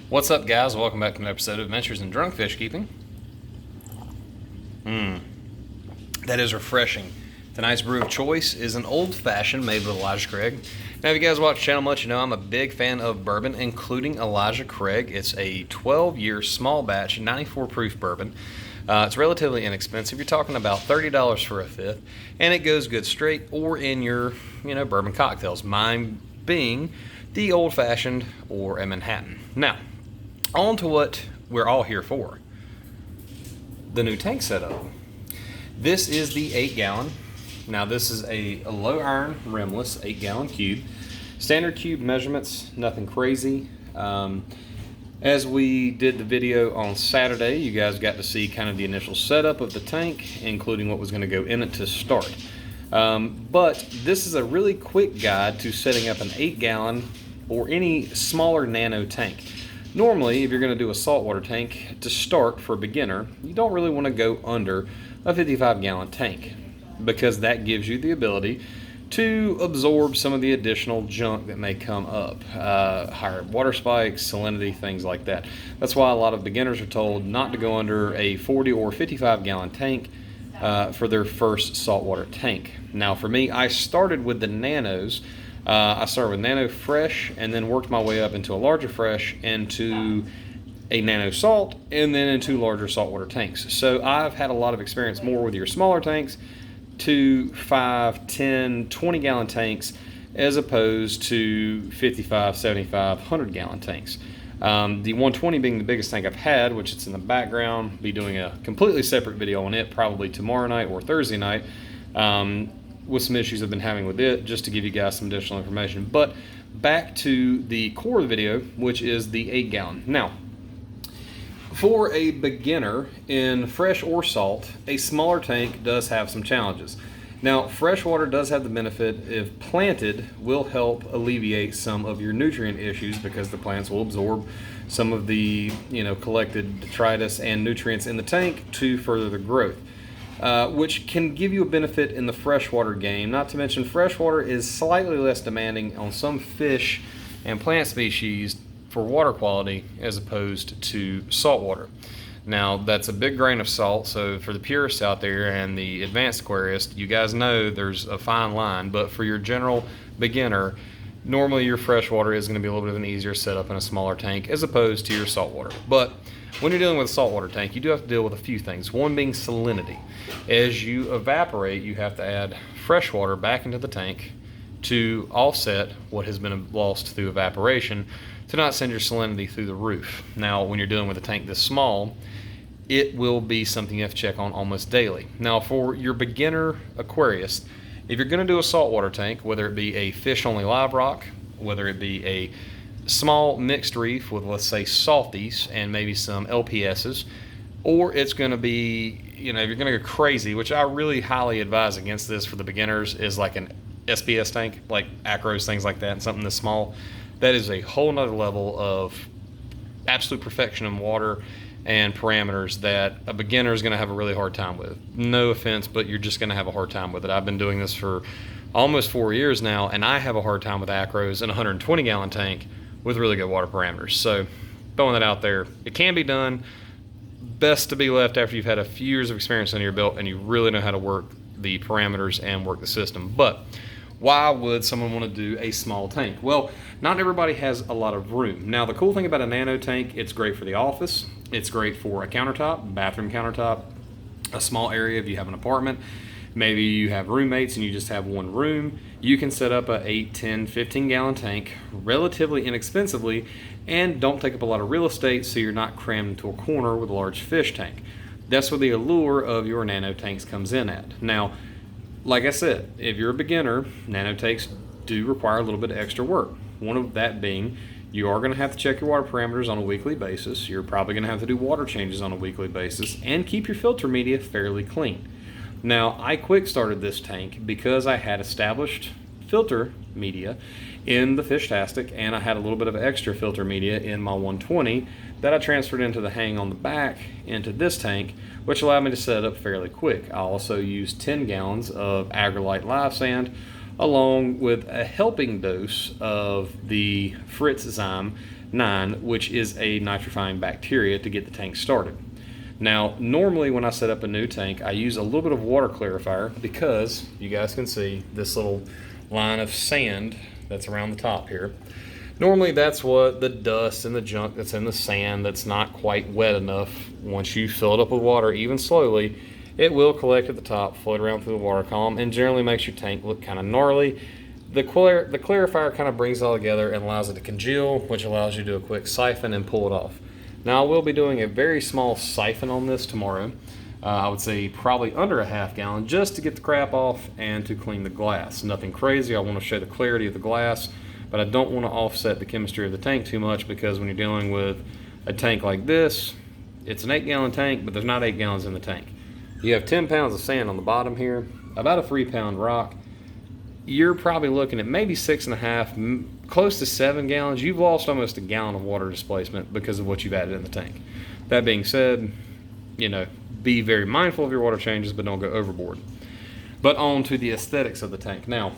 What's up, guys? Welcome back to an episode of Adventures in Drunk Fish Keeping. That is refreshing. Tonight's brew of choice is an old-fashioned made with Elijah Craig. Now, if you guys watch the channel much, you know I'm a big fan of bourbon, including Elijah Craig. It's a 12-year small batch, 94 proof bourbon. It's relatively inexpensive. You're talking about $30 for a fifth, and it goes good straight or in your, bourbon cocktails. Mine being the old-fashioned or a Manhattan. Now, on to what we're all here for. The new tank setup. This is the 8-gallon. Now this is a low iron rimless 8-gallon cube. Standard cube measurements, nothing crazy. As we did the video on Saturday, you guys got to see kind of the initial setup of the tank, including what was going to go in it to start. But this is a really quick guide to setting up an 8-gallon or any smaller nano tank. Normally, if you're going to do a saltwater tank to start for a beginner, you don't really want to go under a 55-gallon tank because that gives you the ability to absorb some of the additional junk that may come up, higher water spikes, salinity, things like that. That's why a lot of beginners are told not to go under a 40 or 55-gallon tank for their first saltwater tank. Now, for me, I started with the Nanos. I started with Nano Fresh and then worked my way up into a larger Fresh, into a Nano Salt, and then into larger saltwater tanks. So I've had a lot of experience more with your smaller tanks, 2, 5, 10, 20-gallon tanks, as opposed to 55, 75, 100-gallon tanks. The 120 being the biggest tank I've had, which it's in the background. Be doing a completely separate video on it probably tomorrow night or Thursday night. With some issues I've been having with it, just to give you guys some additional information. But back to the core of the video, which is the 8-gallon. Now, for a beginner in fresh or salt, a smaller tank does have some challenges. Now, freshwater does have the benefit, if planted, will help alleviate some of your nutrient issues because the plants will absorb some of the collected detritus and nutrients in the tank to further the growth. Which can give you a benefit in the freshwater game. Not to mention, freshwater is slightly less demanding on some fish and plant species for water quality as opposed to saltwater. Now, that's a big grain of salt, so for the purists out there and the advanced aquarist, you guys know there's a fine line, but for your general beginner, normally your freshwater is going to be a little bit of an easier setup in a smaller tank as opposed to your saltwater. But when you're dealing with a saltwater tank, you do have to deal with a few things. One being salinity. As you evaporate, you have to add fresh water back into the tank to offset what has been lost through evaporation to not send your salinity through the roof. Now, when you're dealing with a tank this small, it will be something you have to check on almost daily. Now, for your beginner aquarist, if you're going to do a saltwater tank, whether it be a fish-only live rock, whether it be a small mixed reef with, let's say, salties and maybe some LPSs, or it's going to be, if you're going to go crazy, which I really highly advise against this for the beginners, is like an SPS tank, like acros, things like that, and something this small. That is a whole nother level of absolute perfection in water and parameters that a beginner is going to have a really hard time with. No offense, but you're just going to have a hard time with it. I've been doing this for almost 4 years now, and I have a hard time with acros in a 120-gallon tank with really good water parameters. So throwing that out there, it can be done. Best to be left after you've had a few years of experience under your belt and you really know how to work the parameters and work the system. But why would someone want to do a small tank? Well, not everybody has a lot of room. Now, the cool thing about a nano tank, it's great for the office. It's great for a countertop, bathroom countertop, a small area if you have an apartment. Maybe you have roommates and you just have one room. You can set up a 8, 10, 15-gallon tank relatively inexpensively and don't take up a lot of real estate, so you're not crammed into a corner with a large fish tank. That's where the allure of your nano tanks comes in at. Now, like I said, if you're a beginner, nano tanks do require a little bit of extra work. One of that being, you are going to have to check your water parameters on a weekly basis. You're probably going to have to do water changes on a weekly basis and keep your filter media fairly clean. Now, I quick started this tank because I had established filter media in the Fishtastic, and I had a little bit of extra filter media in my 120 that I transferred into the hang on the back into this tank, which allowed me to set it up fairly quick. I also used 10 gallons of Agrolite live sand along with a helping dose of the Fritz Zyme which is a nitrifying bacteria to get the tank started. Now, normally when I set up a new tank, I use a little bit of water clarifier because you guys can see this little line of sand that's around the top here. Normally that's what the dust and the junk that's in the sand that's not quite wet enough, once you fill it up with water, even slowly, it will collect at the top, float around through the water column, and generally makes your tank look kind of gnarly. The clarifier kind of brings it all together and allows it to congeal, which allows you to do a quick siphon and pull it off. Now, I will be doing a very small siphon on this tomorrow. I would say probably under a half gallon, just to get the crap off and to clean the glass. Nothing crazy. I want to show the clarity of the glass, but I don't want to offset the chemistry of the tank too much, because when you're dealing with a tank like this, it's an 8-gallon tank, but there's not 8 gallons in the tank. You have 10 pounds of sand on the bottom here, about a 3-pound rock. You're probably looking at maybe 6.5, close to 7 gallons. You've lost almost a gallon of water displacement because of what you've added in the tank. That being said, you know, be very mindful of your water changes, but don't go overboard. But on to the aesthetics of the tank. Now,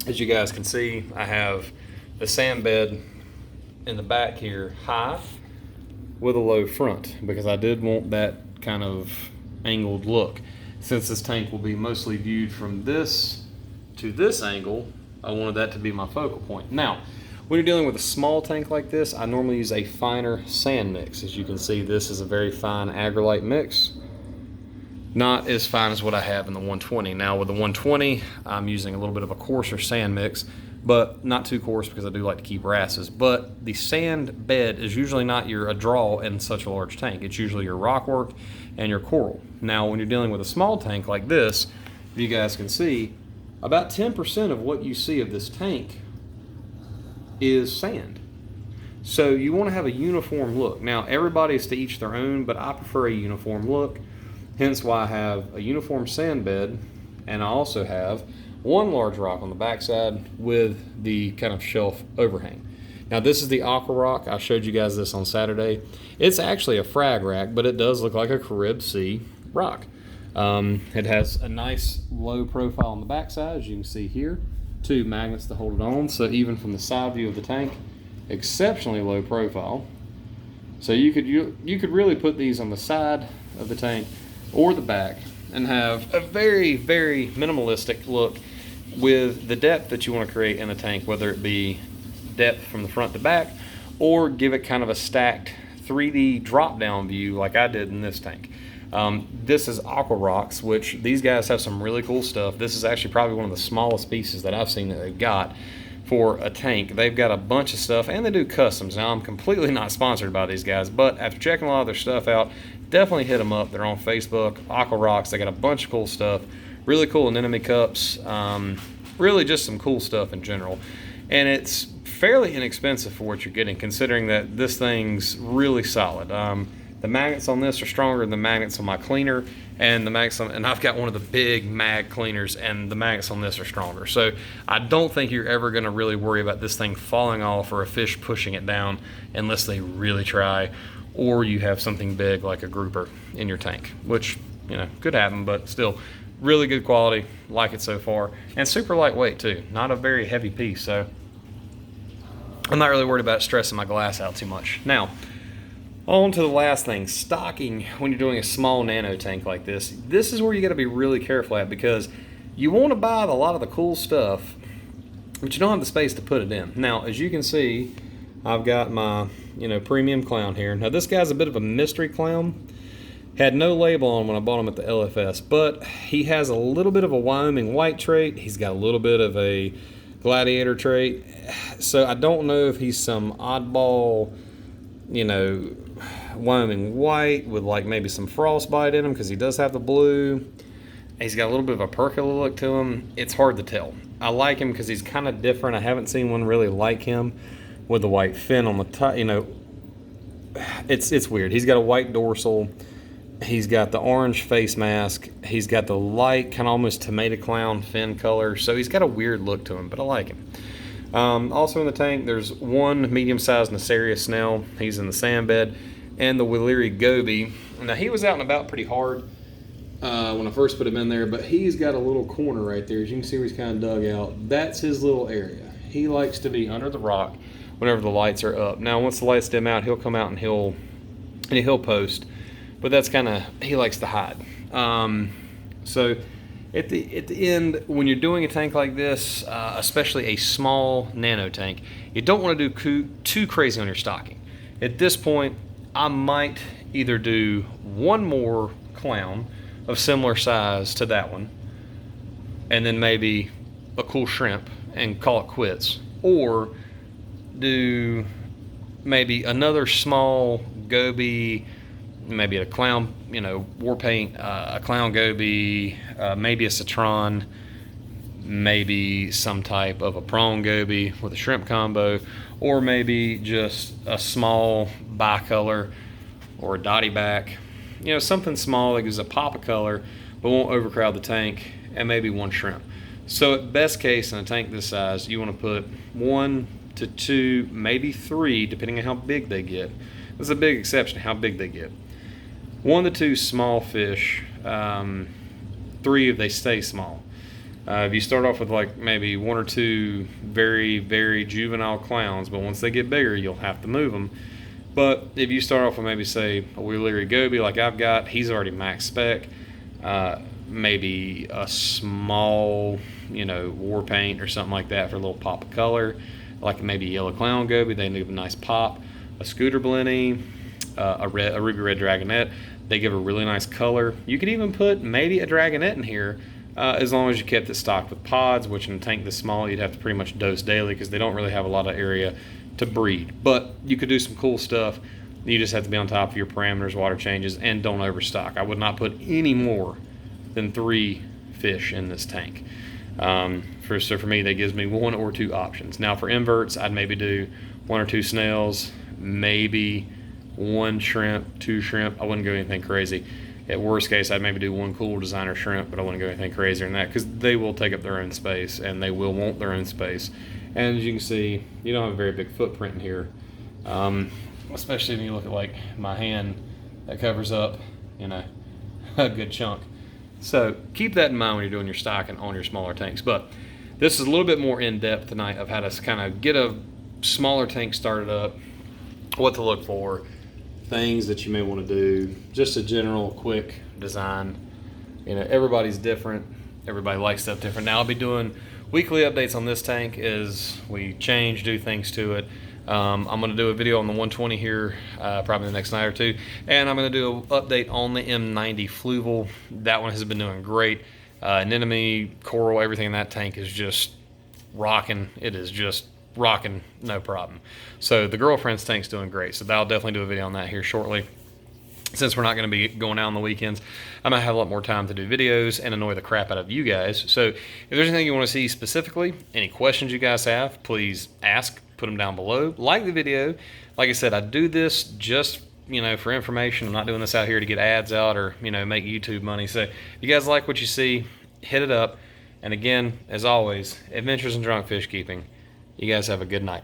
as you guys can see, I have the sand bed in the back here high with a low front, because I did want that kind of angled look. Since this tank will be mostly viewed from this to this angle, I wanted that to be my focal point. Now, when you're dealing with a small tank like this, I normally use a finer sand mix. As you can see, this is a very fine agrolite mix. Not as fine as what I have in the 120. Now with the 120, I'm using a little bit of a coarser sand mix, but not too coarse because I do like to keep rasses. But the sand bed is usually not a draw in such a large tank. It's usually your rock work and your coral. Now when you're dealing with a small tank like this, you guys can see about 10% of what you see of this tank is sand. So you want to have a uniform look. Now everybody is to each their own, but I prefer a uniform look. Hence why I have a uniform sand bed, and I also have one large rock on the backside with the kind of shelf overhang. Now this is the aqua rock. I showed you guys this on Saturday. It's actually a frag rack, but it does look like a Carib Sea rock. It has a nice low profile on the backside, as you can see here. 2 magnets to hold it on, so even from the side view of the tank, exceptionally low profile. So you could really put these on the side of the tank or the back and have a very, very minimalistic look with the depth that you want to create in the tank, whether it be depth from the front to back or give it kind of a stacked 3D drop down view like I did in this tank. This is Aqua Rocks, which these guys have some really cool stuff. This is actually probably one of the smallest pieces that I've seen that they've got for a tank. They've got a bunch of stuff, and they do customs. Now, I'm completely not sponsored by these guys, but after checking a lot of their stuff out, definitely hit them up. They're on Facebook, Aqua Rocks. They got a bunch of cool stuff, really cool anemone cups, really just some cool stuff in general. And it's fairly inexpensive for what you're getting, considering that this thing's really solid. The magnets on this are stronger than the magnets on my cleaner, and and I've got one of the big mag cleaners, and the magnets on this are stronger. So I don't think you're ever going to really worry about this thing falling off or a fish pushing it down unless they really try, or you have something big like a grouper in your tank, which, you know, could happen, but still really good quality. Like it so far, and super lightweight too. Not a very heavy piece, so I'm not really worried about stressing my glass out too much. Now, on to the last thing, stocking. When you're doing a small nano tank like this is where you got to be really careful at, because you want to buy a lot of the cool stuff, but you don't have the space to put it in. Now, as you can see, I've got my, premium clown here. Now, this guy's a bit of a mystery clown. Had no label on when I bought him at the LFS, but he has a little bit of a Wyoming white trait. He's got a little bit of a gladiator trait. So I don't know if he's some oddball, Wyoming white with like maybe some frostbite in him, because he does have the blue. He's got a little bit of a percola look to him. It's hard to tell. I like him because he's kind of different. I haven't seen one really like him with the white fin on the top. It's weird. He's got a white dorsal. He's got the orange face mask. He's got the light kind of almost tomato clown fin color. So he's got a weird look to him, but I like him. Also in the tank, there's one medium-sized Nassarius snail. He's in the sand bed. And the Williri goby. Now, he was out and about pretty hard when I first put him in there, but he's got a little corner right there. As you can see where he's kind of dug out. That's his little area. He likes to be under the rock whenever the lights are up. Now, once the lights dim out, he'll come out and he'll post, but that's kind of, he likes to hide. So at the end, when you're doing a tank like this, especially a small nano tank, you don't want to do too crazy on your stocking. At this point, I might either do one more clown of similar size to that one, and then maybe a cool shrimp and call it quits, or do maybe another small goby, maybe a clown, war paint, a clown goby, maybe a citron, maybe some type of a prawn goby with a shrimp combo, or maybe just a small bicolor or a dotty back, something small that gives a pop of color but won't overcrowd the tank, and maybe one shrimp. So at best case, in a tank this size, you want to put 1 to 2, maybe 3, depending on how big they get. There's a big exception, how big they get. 1 to 2 small fish, 3 if they stay small. If you start off with like maybe 1 or 2 very, very juvenile clowns, but once they get bigger, you'll have to move them. But if you start off with maybe say a Wheelery goby like I've got, he's already max spec. Maybe a small, war paint or something like that for a little pop of color, like maybe yellow clown goby, they give a nice pop. A scooter blenny, a ruby red dragonette, they give a really nice color. You could even put maybe a dragonette in here, as long as you kept it stocked with pods, which in a tank this small you'd have to pretty much dose daily because they don't really have a lot of area to breed. But you could do some cool stuff. You just have to be on top of your parameters, water changes, and don't overstock. I would not put any more than 3 fish in this tank. So for me, that gives me 1 or 2 options. Now for inverts, I'd maybe do 1 or 2 snails, maybe 1 shrimp, 2 shrimp. I wouldn't go anything crazy. At worst case, I'd maybe do 1 cool designer shrimp, but I wouldn't go anything crazier than that because they will take up their own space and they will want their own space. And as you can see, you don't have a very big footprint in here, especially when you look at like my hand that covers up, a good chunk. So keep that in mind when you're doing your stocking on your smaller tanks. But this is a little bit more in depth tonight of how to kind of get a smaller tank started up, what to look for, things that you may want to do, just a general quick design. Everybody's different, everybody likes stuff different. Now I'll be doing weekly updates on this tank as we do things to it. I'm going to do a video on the 120 here probably the next night or 2, and I'm going to do an update on the M90 Fluval. That one has been doing great. Anemone, coral, everything in that tank is just rocking. It is just rocking, no problem. So the girlfriend's tank's doing great, so I'll definitely do a video on that here shortly. Since we're not going to be going out on the weekends, I might have a lot more time to do videos and annoy the crap out of you guys. So if there's anything you want to see specifically, any questions you guys have, please ask, put them down below. Like the video. Like I said, I do this just, for information. I'm not doing this out here to get ads out or, make YouTube money. So if you guys like what you see, hit it up. And again, as always, adventures in drunk fish keeping. You guys have a good night.